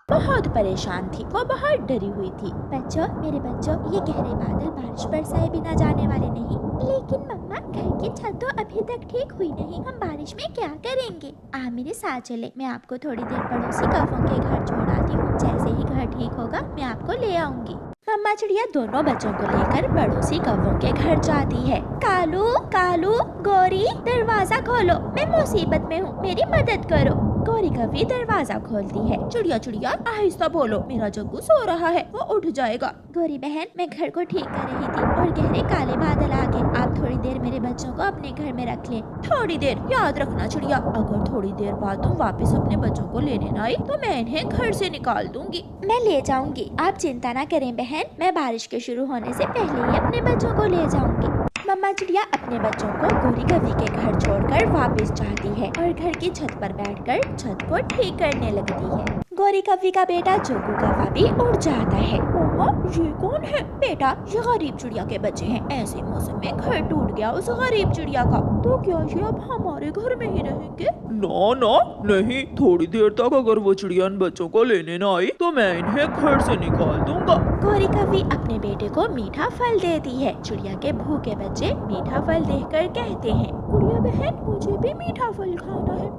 बहुत परेशान थी, वो बहुत डरी हुई थी। बच्चों, मेरे बच्चों, ये गहरे बादल बारिश बरसाए बिना जाने वाले नहीं। लेकिन मम्मा, घर की छत तो अभी तक ठीक हुई नहीं, हम बारिश में क्या करेंगे? आप मेरे साथ चले, मैं आपको थोड़ी देर पड़ोसी कौवों के घर छोड़ आती हूँ। जैसे ही घर ठीक होगा मैं आपको ले आऊंगी। मम्मा चिड़िया दोनों बच्चों को लेकर पड़ोसी कौवों के घर जाती है। कालू, कालू, गौरी, दरवाजा खोलो, मैं मुसीबत में हूँ, मेरी मदद करो। गौरी कभी दरवाजा खोलती है। चिड़िया चिड़िया आहिस्ता बोलो, मेरा जग्गू सो रहा है, वो उठ जाएगा। गौरी बहन, मैं घर को ठीक कर रही थी और गहरे काले बादल आ गए। आप थोड़ी देर मेरे बच्चों को अपने घर में रख लें। थोड़ी देर, याद रखना चिड़िया, अगर थोड़ी देर बाद तुम वापस अपने बच्चों को लेने न आई तो मैं इन्हें घर से निकाल दूंगी। मैं ले जाऊंगी, आप चिंता ना करें बहन, मैं बारिश के शुरू होने से पहले ही अपने बच्चों को ले जाऊंगी। मम्मा चिड़िया अपने बच्चों को गौरी कवि के घर छोड़कर वापस जाती है और घर की छत पर बैठकर छत को ठीक करने लगती है। गौरी कवि का बेटा जोगू कौवा भी उड़ जाता है। मम्मा, ये कौन है? बेटा, ये गरीब चिड़िया के बच्चे हैं। ऐसे मौसम में घर टूट गया उस गरीब चिड़िया का, तो क्या ये अब हमारे घर में ही रहेंगे? ना ना नहीं, थोड़ी देर तक अगर वो चिड़िया इन बच्चों को लेने ना आई तो मैं इन्हें घर से निकाल दूंगा। गौरी कवि अपने बेटे को मीठा फल देती है। चिड़िया के भूखे बच्चे मीठा फल देखकर कहते हैं, गुड़िया बहन, मुझे भी मीठा फल खाना है।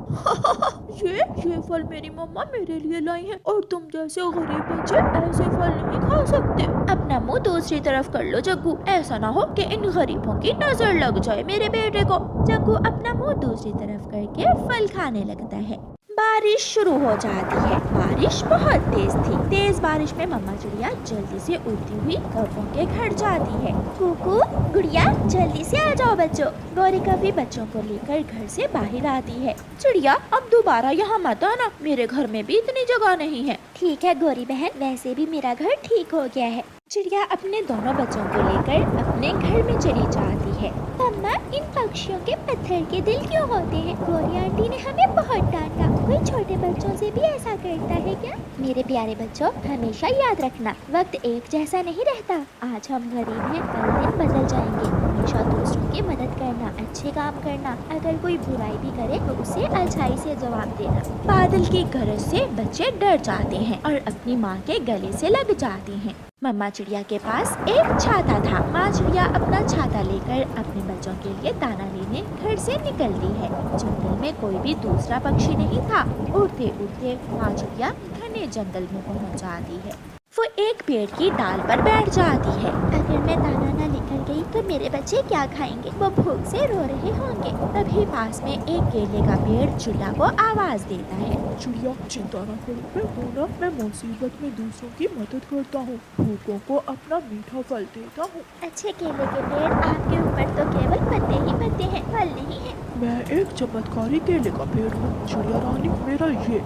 ये फल मेरी मम्मा मेरे लिए लाई है और तुम जैसे गरीब बच्चे ऐसे फल नहीं खा सकते। अपना मुंह दूसरी तरफ कर लो जग्गू, ऐसा ना हो कि इन गरीबों की नजर लग जाए मेरे बेटे को। जग्गू अपना मुंह दूसरी तरफ करके फल खाने लगता है। बारिश शुरू हो जाती है। बारिश बहुत तेज थी। तेज बारिश में मम्मा चिड़िया जल्दी से उड़ती हुई कौवों के घर जाती है। कुकू, गुड़िया, जल्दी से आ जाओ बच्चों। गौरी कवि बच्चों को लेकर घर से बाहर आती है। चिड़िया, अब दोबारा यहाँ मत आना, मेरे घर में भी इतनी जगह नहीं है। ठीक है गौरी बहन, वैसे भी मेरा घर ठीक हो गया है। चिड़िया अपने दोनों बच्चों को लेकर अपने घर में चली जाती है। मम्मा, इन पक्षियों के पत्थर के दिल क्यों होते हैं? गौरी आंटी ने हमें बहुत डांटा। कोई छोटे बच्चों से भी ऐसा करता है क्या? मेरे प्यारे बच्चों, हमेशा याद रखना, वक्त एक जैसा नहीं रहता। आज हम गरीब हैं, कल दिन बदल जाएंगे। हमेशा दूसरों की मदद करना, अच्छे काम करना, अगर कोई बुराई भी करे तो उसे अच्छाई से जवाब देना। बादल की गरज से बच्चे डर जाते हैं और अपनी माँ के गले से लग जाते हैं। मम्मा चिड़िया के पास एक छाता था। माँ चिड़िया अपना छाता लेकर अपने बच्चों के लिए दाना लेने घर से निकलती है। जंगल में कोई भी दूसरा पक्षी नहीं था। उड़ते उड़ते माँ चिड़िया घने जंगल में पहुँच जाती है। वो एक पेड़ की डाल पर बैठ जाती है। अगर मैं दाना न लेकर गई तो मेरे बच्चे क्या खाएंगे? वो भूख से रो रहे होंगे। तभी पास में एक केले का पेड़ चिड़िया को आवाज देता है। चिड़िया, चिंता न करो, मैं मुसीबत में दूसरों की मदद करता हूँ, भूखों को अपना मीठा फल देता हूँ। अच्छे केले के पेड़, आपके ऊपर तो केवल पत्ते ही पत्ते हैं, फल नहीं है। मैं एक चमत्कारी केले का पेड़ हूँ। चिड़िया रानी, मेरा ये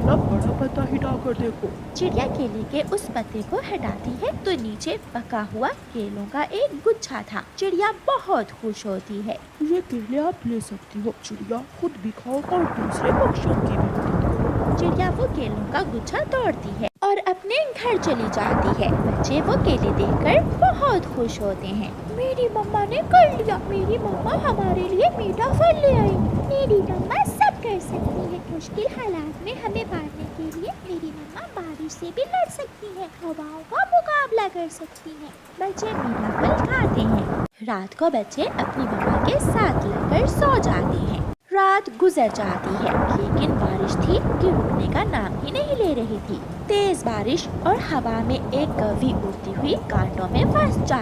ना बड़ा पत्ता हिटा कर देखो। चिड़िया केले के उस पत्ते को हटाती है तो नीचे पका हुआ केलों का एक गुच्छा था। चिड़िया बहुत खुश होती है। ये केले आप ले सकती हो। चिड़िया, खुद भी खाओ और दूसरे पक्षियों की भी मदद करो। चिड़िया वो केलों का गुच्छा तोड़ती है और अपने घर चली जाती है। बच्चे वो केले देखकर बहुत खुश होते हैं। मेरी मम्मा ने कर लिया, मेरी मम्मा हमारे लिए मीठा फल ले आई। मेरी मम्मा सब कर सकती है। मुश्किल हालात में हमें मारने के लिए मेरी मम्मा बारिश से भी लड़ सकती है, हवाओं का मुकाबला कर सकती है। बच्चे मीठा फल खाते हैं। रात को बच्चे अपनी मम्मा के साथ लगकर सो जाते हैं। रात गुजर जाती है लेकिन बारिश थी कि रुकने का नाम ही नहीं ले रही थी। तेज बारिश और हवा में एक कौवी उड़ती हुई कांटों में फंस जाती